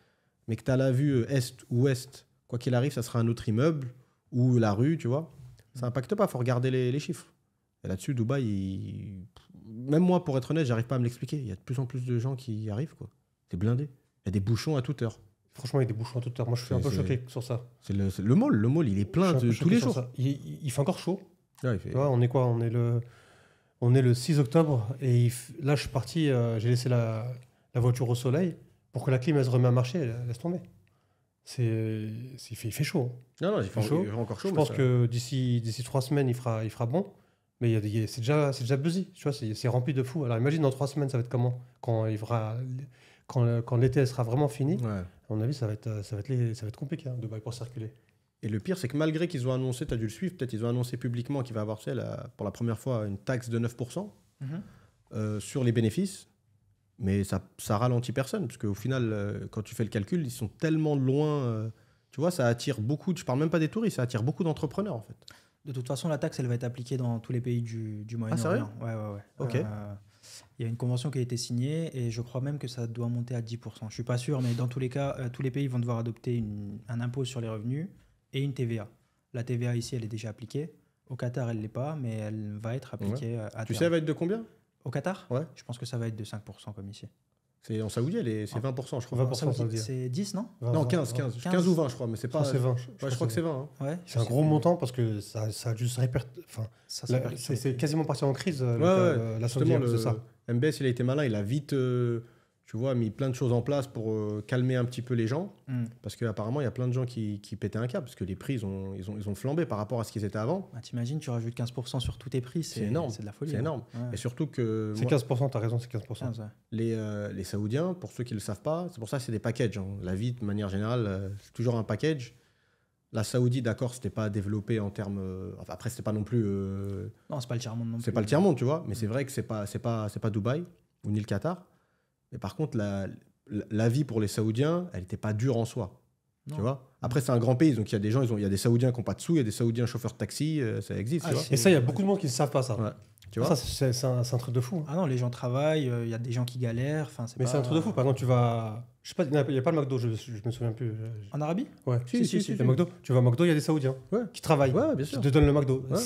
Mais que tu as la vue est ou ouest, quoi qu'il arrive, ça sera un autre immeuble ou la rue, tu vois. Ça n'impacte pas, il faut regarder les chiffres. Et là-dessus, Dubaï, même moi, pour être honnête, j'arrive pas à me l'expliquer. Il y a de plus en plus de gens qui y arrivent, quoi. C'est blindé. Il y a des bouchons à toute heure. Franchement, il y a des bouchons à toute heure. Moi, je suis un peu choqué sur ça. C'est le mall. Le mall, il est plein Je suis un peu tous les choqué sur jours. ça. Il fait encore chaud. Ouais, il fait- Tu vois, on est quoi? On est le 6 octobre. Et là, je suis parti. J'ai laissé la voiture au soleil pour que la clim elle se remette à marcher. Laisse tomber. Il fait chaud. Non, il fait chaud. il fait encore chaud. Je mais pense ça- que d'ici 3 semaines, il fera bon. Mais c'est déjà busy. Tu vois, c'est rempli de fous. Alors imagine dans 3 semaines, ça va être comment? Quand quand l'été sera vraiment fini, Ouais. à mon avis, ça va être compliqué, hein, Dubaï, pour circuler. Et le pire, c'est que malgré qu'ils ont annoncé, tu as dû le suivre, peut-être ils ont annoncé publiquement qu'il va y avoir, tu sais, pour la première fois, une taxe de 9% sur les bénéfices. Mais ça ralentit personne, parce qu'au final, quand tu fais le calcul, ils sont tellement loin. Tu vois, ça attire beaucoup, je parle même pas des touristes, ça attire beaucoup d'entrepreneurs, en fait. De toute façon, la taxe, elle va être appliquée dans tous les pays du Ah, sérieux? Moyen-Orient. Ouais. Ok. Il y a une convention qui a été signée et je crois même que ça doit monter à 10%. Je suis pas sûr, mais dans tous les cas, tous les pays vont devoir adopter un impôt sur les revenus et une TVA. La TVA ici, elle est déjà appliquée. Au Qatar, elle l'est pas, mais elle va être appliquée à Tu terme. sais, elle va être de combien? Au Qatar, Ouais. je pense que ça va être de 5% comme ici. C'est en Saoudi, c'est 20%, je crois. 20%, ça veut dire. C'est 10, non? Non, 15 ou 20, je crois, mais c'est Je crois pas. que c'est 20. Ouais, je crois que c'est 20. Hein. Ouais. C'est un gros montant parce que ça a dû se répercuter. Enfin, Ça s'appelle- c'est quasiment parti en crise, la Saudi, Justement, c'est ça. MBS, il a été malin, il a vite, tu vois, mis plein de choses en place pour calmer un petit peu les gens. Parce qu'apparemment, il y a plein de gens qui pétaient un câble, parce que les prix, ils ont flambé par rapport à ce qu'ils étaient avant. Bah, t'imagines, tu rajoutes 15% sur tous tes prix, C'est énorme. C'est de la folie. C'est hein. énorme. Ouais. Et surtout que C'est moi, 15%, t'as raison, c'est 15%. 15, ouais. les Saoudiens, pour ceux qui ne le savent pas, c'est pour ça que c'est des packages. Hein. La vie, de manière générale, c'est toujours un package. La Saoudie, d'accord, c'était pas développé en termes. Enfin, après, c'était pas non plus. Non, c'est pas le tiers-monde non plus. C'est pas le tiers-monde, tu vois. Mais c'est vrai que c'est pas Dubaï ou ni le Qatar. Mais par contre, la vie pour les Saoudiens, elle n'était pas dure en soi. Non. Tu vois. Après, c'est un grand pays, donc il y a des gens, il y a des Saoudiens qui n'ont pas de sous, il y a des Saoudiens chauffeurs de taxi, ça existe, tu vois. Et ça, il y a beaucoup de monde qui ne savent pas ça. Ouais. Tu vois. Ça, c'est un truc de fou. Hein. Ah non, les gens travaillent, il y a des gens qui galèrent. Mais c'est un truc de fou. Par exemple, tu vas. Je sais pas, il n'y a pas le McDo, je me souviens plus. En Arabie? Ouais, Si. Le McDo. Tu vas au McDo, il y a des Saoudiens Ouais. qui travaillent, Ouais, bien qui sûr. te donnent le McDo Ouais.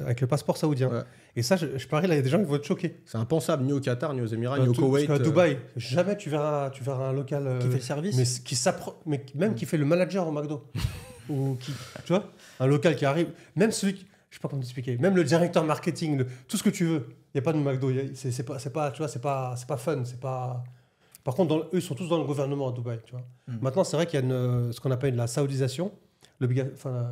avec le passeport saoudien. Ouais. Et ça, je parie, là, il y a des gens qui vont être choqués. C'est impensable, ni au Qatar, ni aux Émirats, ni au Koweït. Parce qu'à Dubaï, jamais tu verras un local. Qui fait le service? mais même qui fait le manager au McDo. Ou qui, tu vois, un local qui arrive. Même celui qui. Je sais pas comment t'expliquer. Même le directeur marketing, tout ce que tu veux. Il n'y a pas de McDo. C'est pas, tu vois, c'est pas fun. C'est pas. Par contre, eux, ils sont tous dans le gouvernement à Dubaï, tu vois. Maintenant, c'est vrai qu'il y a ce qu'on appelle la saoudisation. Enfin,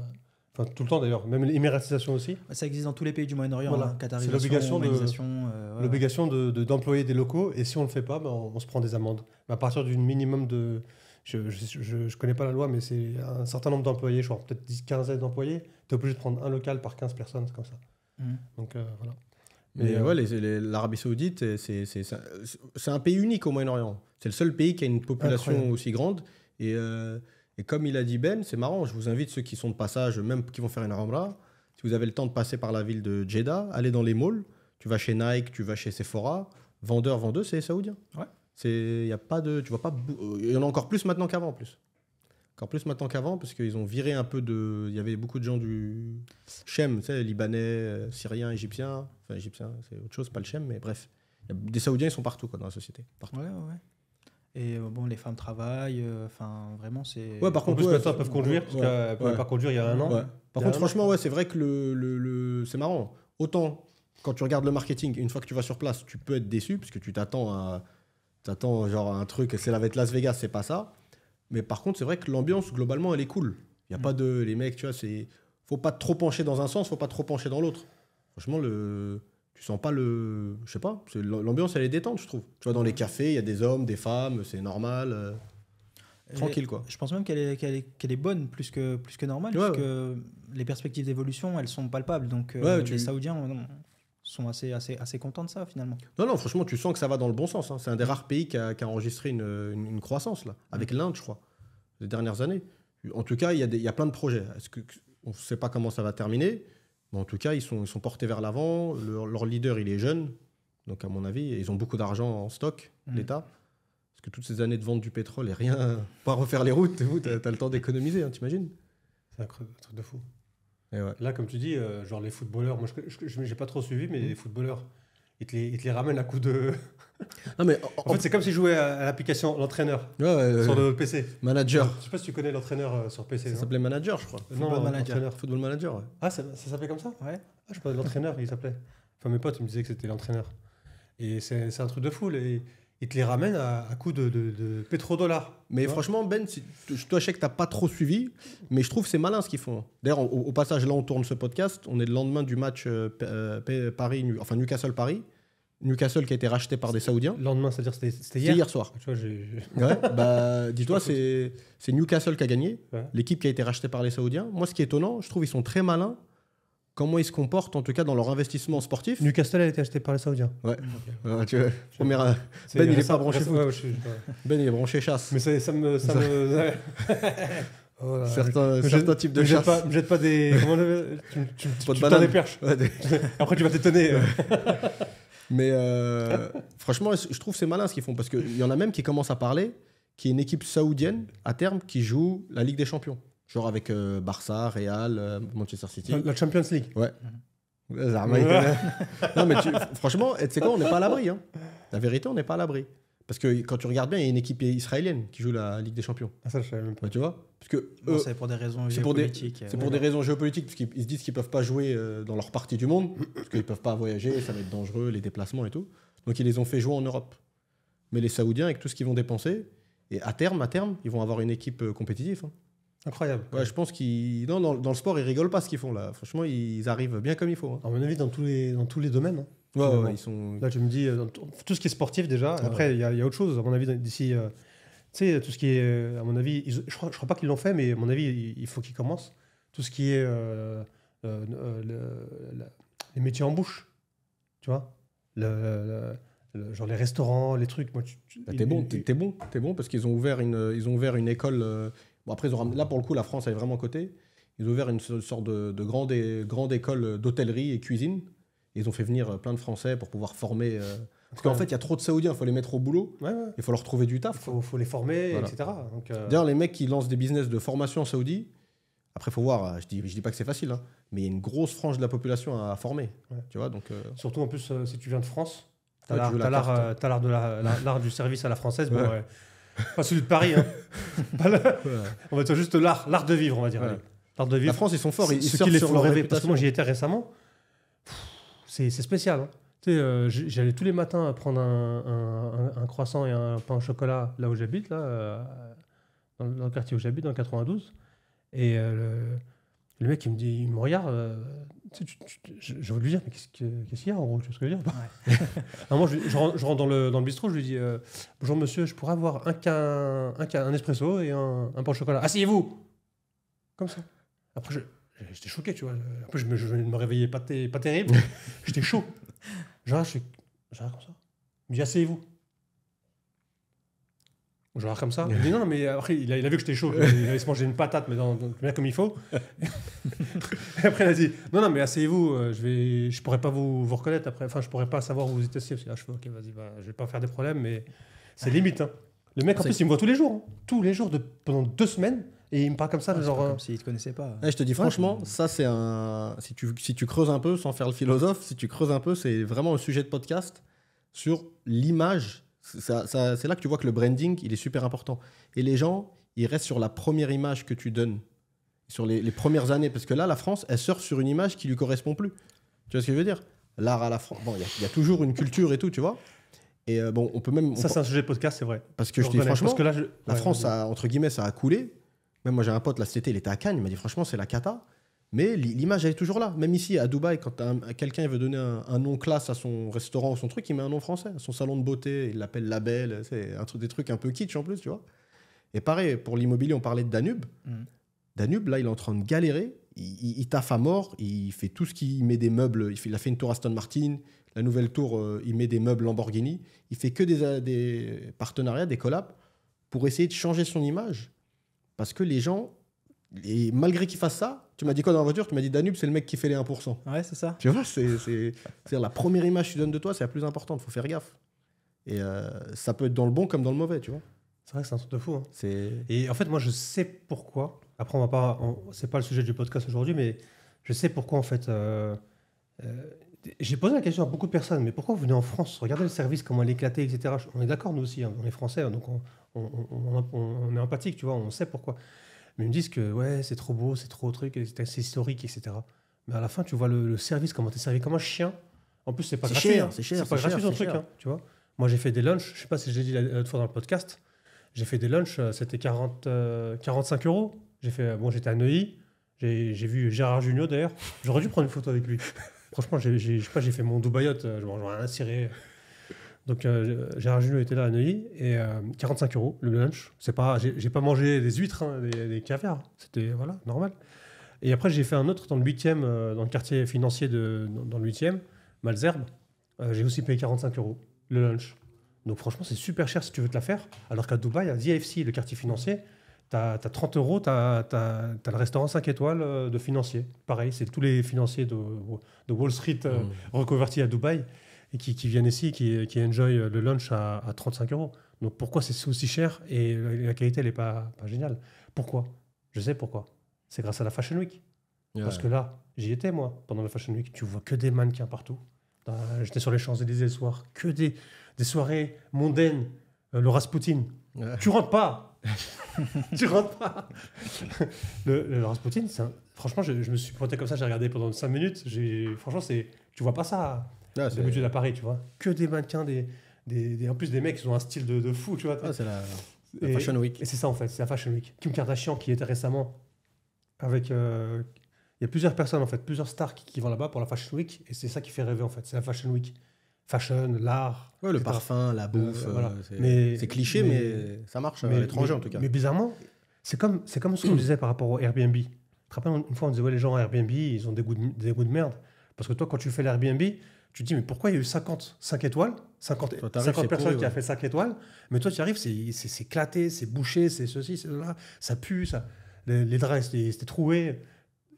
tout le temps d'ailleurs. Même l'émiratisation aussi. Ça existe dans tous les pays du Moyen-Orient. Voilà. Hein, qatarisation, C'est l'obligation omanisation, voilà. L'obligation d'employer des locaux. Et si on ne le fait pas, ben, on se prend des amendes. Mais à partir d'un minimum de. Je connais pas la loi, mais c'est un certain nombre d'employés, je crois peut-être 10-15 d'employés. Tu es obligé de prendre un local par 15 personnes, c'est comme ça. Donc voilà. Mais ouais, l'Arabie Saoudite, c'est un pays unique au Moyen-Orient. C'est le seul pays qui a une population Incroyable. aussi grande. Et comme il a dit Ben, c'est marrant, je vous invite ceux qui sont de passage, même qui vont faire une Umrah, si vous avez le temps de passer par la ville de Jeddah, allez dans les malls, tu vas chez Nike, tu vas chez Sephora, vendeuse, c'est saoudien. Ouais. Y a pas de, tu vois pas, il y en a encore plus maintenant qu'avant en plus. Encore plus maintenant qu'avant, parce qu'ils ont viré un peu de. Il y avait beaucoup de gens du Shem, tu sais, libanais, syriens, égyptiens. Enfin, égyptiens, c'est autre chose, pas le Shem, mais bref. Des Saoudiens, ils sont partout quoi, dans la société. Partout. Ouais. Et bon, les femmes travaillent. Enfin, vraiment, c'est. Ouais, par En contre, plus, ouais, maintenant, elles peuvent conduire, parce qu'elles ne pouvaient pas conduire il y a un an. Ouais. Par Il y a contre, un franchement, an. ouais, c'est vrai que c'est marrant. Autant, quand tu regardes le marketing, une fois que tu vas sur place, tu peux être déçu, parce que tu t'attends genre à un truc, ça va être Las Vegas, c'est pas ça. Mais par contre, c'est vrai que l'ambiance, globalement, elle est cool. Il n'y a pas de... Les mecs, tu vois, faut pas trop pencher dans un sens, faut pas trop pencher dans l'autre. Franchement, tu sens pas le... Je sais pas, l'ambiance, elle est détente, je trouve. Tu vois, dans les cafés, il y a des hommes, des femmes, c'est normal. Tranquille, quoi. Je pense même qu'elle est bonne, plus que normale, Ouais, parce que les perspectives d'évolution, elles sont palpables. Donc, les Saoudiens sont assez contents de ça, finalement. Non, franchement, tu sens que ça va dans le bon sens. Hein. C'est un des rares pays qui a enregistré une croissance, là, avec l'Inde, je crois, les dernières années. En tout cas, il y a plein de projets. On ne sait pas comment ça va terminer, mais en tout cas, ils sont portés vers l'avant. Leur leader, il est jeune, donc à mon avis, ils ont beaucoup d'argent en stock, l'État. Parce que toutes ces années de vente du pétrole et rien, pas refaire les routes, tu as le temps d'économiser, hein, t'imagines? C'est un truc de fou. Et ouais. Là, comme tu dis, genre les footballeurs, moi je n'ai pas trop suivi, mais les footballeurs, ils te les ramènent à coup de. Non, mais En fait, c'est comme s'ils jouaient à l'application l'entraîneur ouais, sur le PC. Manager. Je sais pas si tu connais l'entraîneur sur PC. Ça non s'appelait Manager, je crois. Football Manager. entraîneur. Football Manager, ouais. Ah, ça s'appelait comme ça? Ouais. Ah, je sais pas, l'entraîneur, il s'appelait. Enfin, mes potes, ils me disaient que c'était l'entraîneur. Et c'est un truc de fou. Ils te les ramènent à coup de pétrodollars. Mais franchement, Ben, toi, je sais que tu n'as pas trop suivi, mais je trouve que c'est malin ce qu'ils font. D'ailleurs, au passage, là, on tourne ce podcast. On est le lendemain du match Newcastle-Paris. Newcastle qui a été racheté par des Saoudiens. Le lendemain, c'est-à-dire c'était C'est hier. hier soir. Tu vois, Ouais, bah, dis-toi, c'est Newcastle qui a gagné, Ouais. l'équipe qui a été rachetée par les Saoudiens. Moi, ce qui est étonnant, je trouve ils sont très malins, comment ils se comportent, en tout cas dans leur investissement sportif. Newcastle a été acheté par les Saoudiens. Ouais. Ok. Tu vois, première, Ben, il est récent- pas branché récent- foot. ouais, Ben, il est branché chasse. Mais ça me. Oh là là. Certains types de chasse. Me jette pas des. Comment tu Pas de tends banane. des perches. Ouais, Après, tu vas t'étonner. Mais franchement, je trouve c'est malin ce qu'ils font parce qu'il y en a même qui commencent à parler qui est une équipe saoudienne à terme qui joue la Ligue des Champions. Genre avec Barça, Real, Manchester City. La Champions League. Ouais. Zarma, il connaît. Non, mais franchement, tu sais quoi, on n'est pas à l'abri. Hein. La vérité, on n'est pas à l'abri. Parce que quand tu regardes bien, il y a une équipe israélienne qui joue la Ligue des Champions. Ah, ça, je savais même pas. Ouais, tu vois parce que Non, c'est pour des raisons c'est pour des- géopolitiques. c'est pour des raisons géopolitiques, parce qu'ils se disent qu'ils ne peuvent pas jouer dans leur partie du monde, parce qu'ils ne peuvent pas voyager, ça va être dangereux, les déplacements et tout. Donc ils les ont fait jouer en Europe. Mais les Saoudiens, avec tout ce qu'ils vont dépenser, et à terme, ils vont avoir une équipe compétitive. Hein. Incroyable. Ouais, je pense qu'ils... Non, dans le sport, ils rigolent pas ce qu'ils font là. Franchement, ils arrivent bien comme il faut. Hein. À mon avis, dans tous les domaines. Hein. Ouais, Finalement. ils sont... Là, tu me dis, dans tout ce qui est sportif déjà. Après, il y a autre chose, à mon avis, d'ici. Tu sais, tout ce qui est. À mon avis, je crois pas qu'ils l'ont fait, mais à mon avis, il faut qu'ils commencent. Tout ce qui est. Les métiers en bouche. Tu vois genre les restaurants, les trucs. Moi, Bah, t'es bon parce qu'ils ont ouvert une école. Bon, après, là, pour le coup, la France est vraiment coté. Ils ont ouvert une sorte de grande école d'hôtellerie et cuisine. Et ils ont fait venir plein de Français pour pouvoir former. Parce qu'en fait, il y a trop de Saoudiens, il faut les mettre au boulot. Ouais. Il faut leur trouver du taf. Il faut les former, Voilà. etc. Donc, D'ailleurs, les mecs qui lancent des business de formation en Saoudi, après, il faut voir, je dis pas que c'est facile, hein, mais il y a une grosse frange de la population à former. Ouais. Tu vois, donc, surtout en plus, si tu viens de France, t'as Ouais, tu veux la l'art de l'art du service à la française. Bon, Ouais. ouais. Pas celui de Paris. Hein. On va dire juste l'art de vivre, on va dire. Ouais. allez. L'art de la vivre. France, ils sont forts. Ils Ce surfent qui les sur font leur rêver. Parce que réputation. moi, j'y étais récemment. C'est spécial. Hein. Tu sais, j'allais tous les matins prendre un croissant et un pain au chocolat là où j'habite, là, dans le quartier où j'habite, dans le 92. Et le mec, il me regarde. Tu sais, je veux lui dire, mais qu'est-ce qu'il y a en gros, tu vois ce que je veux dire Alors moi, je rentre dans le bistrot, je lui dis bonjour monsieur, je pourrais avoir un espresso et un pain au chocolat. Asseyez-vous. Comme ça. Après, j'étais choqué, tu vois. Après, je me réveillais pas terrible. J'étais chaud. Genre, je regarde comme ça. Il me dit asseyez-vous. Je regarde comme ça. Il me dit non, mais après, il a vu que j'étais chaud. Il allait se manger une patate, mais bien comme il faut. Et après, il a dit non, mais asseyez-vous. Je pourrais pas vous reconnaître après. Enfin, je pourrais pas savoir où vous êtes assis. Parce que là, je fais ok, vas-y, je vais pas faire des problèmes, mais c'est limite. Hein. Le mec, en plus, il me voit tous les jours. Hein. Tous les jours, pendant 2 semaines. Et il me parle comme ça, C'est genre. pas comme s'ils ne te connaissaient pas. Ouais, je te dis franchement, ça c'est un. Si tu creuses un peu, sans faire le philosophe, si tu creuses un peu, c'est vraiment un sujet de podcast sur l'image. C'est là que tu vois que le branding, il est super important. Et les gens, ils restent sur la première image que tu donnes, sur les premières années. Parce que là, la France, elle surfe sur une image qui lui correspond plus. Tu vois ce que je veux dire? L'art à la France. Bon, il y a toujours une culture et tout, tu vois. Et bon, on peut même. Ça, c'est un sujet de podcast, c'est vrai. Parce que je te dis franchement, parce que là, la France, entre guillemets, ça a coulé. Même moi, j'ai un pote, là, cet été, il était à Cannes, il m'a dit franchement, c'est la cata. Mais l'image, elle est toujours là. Même ici, à Dubaï, quand quelqu'un veut donner un nom classe à son restaurant ou son truc, il met un nom français. Son salon de beauté, il l'appelle Label. C'est des trucs un peu kitsch en plus, tu vois. Et pareil, pour l'immobilier, on parlait de Danube. Danube, là, il est en train de galérer. Il taffe à mort. Il fait tout ce qu'il met des meubles. Il a fait une tour Aston Martin. La nouvelle tour, il met des meubles Lamborghini. Il fait que des partenariats, des collabs pour essayer de changer son image. Parce que les gens, et malgré qu'ils fassent ça, tu m'as dit quoi dans la voiture? Tu m'as dit Danube, c'est le mec qui fait les 1%. Ouais, c'est ça. Tu vois, c'est la première image que tu donnes de toi, c'est la plus importante. Il faut faire gaffe. Et ça peut être dans le bon comme dans le mauvais, tu vois. C'est vrai que c'est un truc de fou. Hein. C'est... Et en fait, moi, je sais pourquoi. Après, c'est pas le sujet du podcast aujourd'hui, mais je sais pourquoi, en fait. J'ai posé la question à beaucoup de personnes, mais pourquoi vous venez en France? Regardez le service, comment il est éclaté, etc. On est d'accord, nous aussi, hein, on est français, donc on est empathique, tu vois, on sait pourquoi. Mais ils me disent que ouais, c'est trop beau, c'est trop truc, c'est historique, etc. Mais à la fin, tu vois le service, comment t'es servi comme un chien. En plus, c'est pas gratuit. cher, hein. c'est cher, C'est pas c'est gratuit cher, ton c'est truc, cher. hein, tu vois. Moi, j'ai fait des lunchs, je sais pas si j'ai dit l'autre fois dans le podcast, j'ai fait des lunchs, c'était 45 €. J'étais à Neuilly, j'ai vu Gérard Jugnot d'ailleurs. J'aurais dû prendre une photo avec lui. Franchement, je sais pas, j'ai fait mon Dubaïote, je mange rien à cirer. Donc, Gérard Jugnot était là à Neuilly et 45 € le lunch. C'est pas, j'ai pas mangé des huîtres, hein, des caviars. C'était voilà, normal. Et après, j'ai fait un autre dans le 8e, dans le quartier financier dans le 8e, Malesherbes. J'ai aussi payé 45 € le lunch. Donc, franchement, c'est super cher si tu veux te la faire. Alors qu'à Dubaï, à DIFC, le quartier financier, t'as 30 €, t'as le restaurant 5 étoiles de financiers. Pareil, c'est tous les financiers de Wall Street reconvertis à Dubaï et qui viennent ici, qui enjoy le lunch à 35 €. Donc pourquoi c'est aussi cher et la qualité, elle n'est pas géniale? Pourquoi? Je sais pourquoi. C'est grâce à la Fashion Week. Ouais. Parce que là, j'y étais, moi, pendant la Fashion Week. Tu vois que des mannequins partout. J'étais sur les Champs-Élysées le soir. Que des soirées mondaines. Le Rasputin. Ouais. Tu rentres pas. Tu rentres pas. Le Rasputin, franchement, je me suis pointé comme ça, j'ai regardé pendant 5 minutes. Franchement, tu vois pas ça d'habitude à Paris, tu vois. Que des mannequins, en plus des mecs, ils ont un style de fou, tu vois. C'est la Fashion Week. Et c'est ça, en fait, c'est la Fashion Week. Kim Kardashian, qui était récemment avec... il y a plusieurs personnes, en fait, plusieurs stars qui vont là-bas pour la Fashion Week. Et c'est ça qui fait rêver, en fait. C'est la Fashion Week. Fashion, l'art. Ouais, le etc. parfum, la bouffe. Voilà. C'est cliché, mais ça marche à l'étranger, en tout cas. Mais bizarrement, c'est comme ce qu'on disait par rapport au Airbnb. Tu te rappelles, une fois, on disait, ouais, les gens à Airbnb, ils ont des goûts de merde. Parce que toi, quand tu fais l'Airbnb, tu te dis, mais pourquoi il y a eu 5 étoiles 50 personnes pourri, qui ont fait 5 étoiles, mais toi, tu arrives, c'est éclaté, c'est bouché, c'est ceci, c'est cela, ça pue, les draps, c'était troué.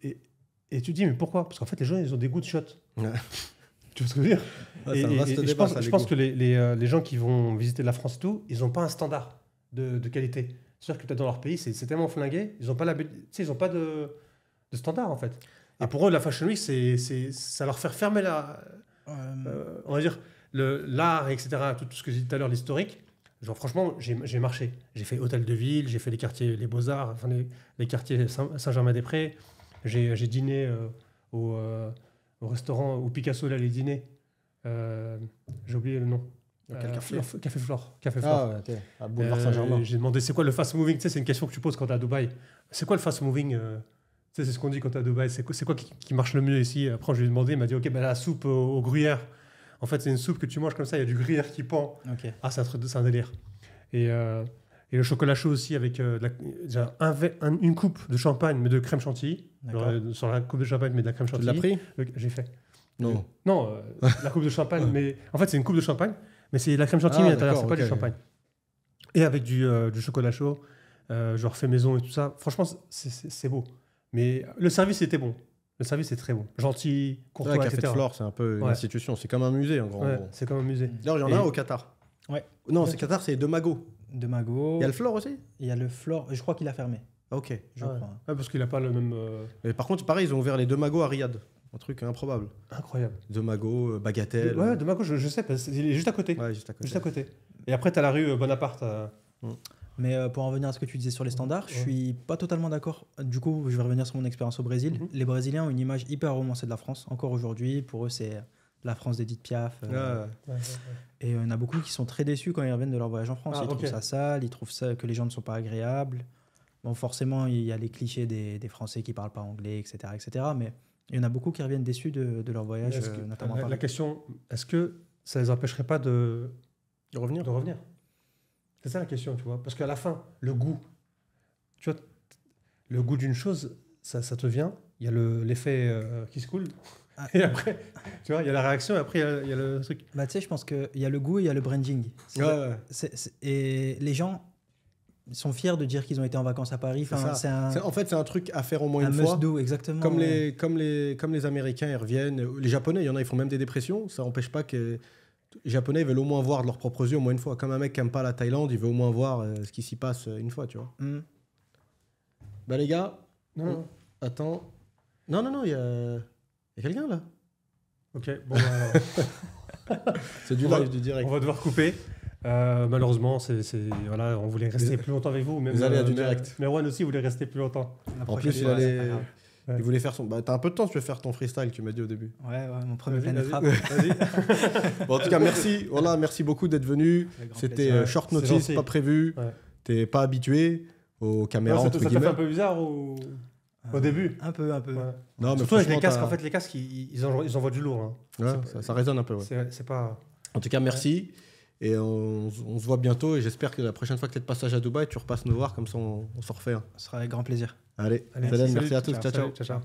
Et tu te dis, mais pourquoi? Parce qu'en fait, les gens, ils ont des goûts de shot. Ouais. Tu vois ce que je veux dire? Ouais, je pense que les gens qui vont visiter la France et tout, ils n'ont pas un standard de qualité. C'est-à-dire que peut-être dans leur pays, c'est tellement flingué, ils n'ont pas, pas de standard, en fait. Et pour eux, la Fashion Week, ça leur fait fermer on va dire, l'art, etc., tout ce que j'ai dit tout à l'heure, l'historique. Genre, franchement, j'ai marché. J'ai fait Hôtel de Ville, j'ai fait les quartiers, les Beaux-Arts, enfin, les quartiers Saint-Germain-des-Prés. J'ai dîné au restaurant où Picasso allait dîner. J'ai oublié le nom. Café Flore. Ah ouais, ok. À Boulevard Saint-Germain. J'ai demandé c'est quoi le fast moving. Tu sais, c'est une question que tu poses quand tu es à Dubaï. C'est quoi le fast moving? Tu sais, c'est ce qu'on dit quand tu es à Dubaï. C'est quoi qui marche le mieux ici? Après, je lui ai demandé, il m'a dit ok, la soupe au gruyère. En fait, c'est une soupe que tu manges comme ça, il y a du gruyère qui pend. Okay. Ah, c'est un délire. Et le chocolat chaud aussi avec déjà une coupe de champagne, mais de crème chantilly. Sur la coupe de champagne, mais de la crème chantilly. Tu l'as pris? J'ai fait. Non. Non, la coupe de champagne, mais en fait, c'est une coupe de champagne, mais c'est de la crème chantilly à l'intérieur, c'est pas du champagne. Et avec du chocolat chaud, genre fait maison et tout ça. Franchement, c'est beau. Mais le service était bon. Le service est très bon. Gentil, courtois, Café etc. de Flore, c'est un peu une institution. C'est comme un musée, en gros. C'est comme un musée. D'ailleurs, il y en a un au Qatar. Ouais. Non, c'est Qatar, c'est De Mago. De Mago. Il y a le Flore aussi? Il y a le Flore. Je crois qu'il a fermé. Ok. Je crois. Ouais, parce qu'il n'a pas le même... Mais par contre, pareil, ils ont ouvert les De Mago à Riyad. Un truc improbable. Incroyable. De Mago, Bagatelle. Ouais, De Mago, je sais, parce qu'il est juste à côté. Ouais, juste à côté. Juste à côté. Et après, tu as la rue Bonaparte. Mais pour en revenir à ce que tu disais sur les standards, je suis pas totalement d'accord. Du coup, je vais revenir sur mon expérience au Brésil. Les Brésiliens ont une image hyper romancée de la France. Encore aujourd'hui, pour eux, c'est la France d'Edith Piaf. Et il y en a beaucoup qui sont très déçus quand ils reviennent de leur voyage en France. Ils trouvent ça sale, ils trouvent ça, que les gens ne sont pas agréables. Bon, forcément, il y a les clichés des Français qui parlent pas anglais, etc., etc. Mais il y en a beaucoup qui reviennent déçus de leur voyage, notamment à Paris. La question, est-ce que ça les empêcherait pas de revenir? C'est ça la question, tu vois. Parce qu'à la fin, le goût, tu vois, le goût d'une chose, ça te vient. Il y a l'effet qui se coule. Et après, tu vois, il y a la réaction et après, il y a le truc. Bah, tu sais, je pense qu'il y a le goût et il y a le branding. Et les gens sont fiers de dire qu'ils ont été en vacances à Paris. En fait, c'est un truc à faire au moins une fois. Un must-do, exactement. Comme les Américains, ils reviennent. Les Japonais, il y en a, ils font même des dépressions. Ça n'empêche pas que les Japonais, ils veulent au moins voir de leurs propres yeux au moins une fois. Comme un mec qui n'aime pas la Thaïlande, il veut au moins voir ce qui s'y passe une fois, tu vois. Bah les gars, attends. Non, il y a quelqu'un là. Ok, bon, alors... c'est du live, du direct. On va devoir couper. Malheureusement, voilà, on voulait rester plus longtemps avec vous. Même, vous allez à du direct. Mais Erwan aussi voulait rester plus longtemps. En plus, il voulait faire son... Bah, t'as un peu de temps, tu veux faire ton freestyle, tu m'as dit au début. Ouais, mon premier planète rap. Bon, en tout cas, merci. Voilà, merci beaucoup d'être venu. C'était short notice, pas prévu. T'es pas habitué aux caméras, entre guillemets. Ça te fait un peu bizarre ou... Au début. Un peu. Ouais. Non, mais Surtout avec les franchement, casques, t'as- en fait, les casques, ils envoient du lourd. Hein. Ouais, C'est- ça résonne un peu. Ouais. C'est pas. En tout cas, merci. Et on se voit bientôt. Et j'espère que la prochaine fois que tu es de passage à Dubaï, tu repasses nous voir. Comme ça, on s'en refait un. Ce sera avec grand plaisir. Allez, Allez, salam, salut, merci à tous. Ciao, ciao. Ciao.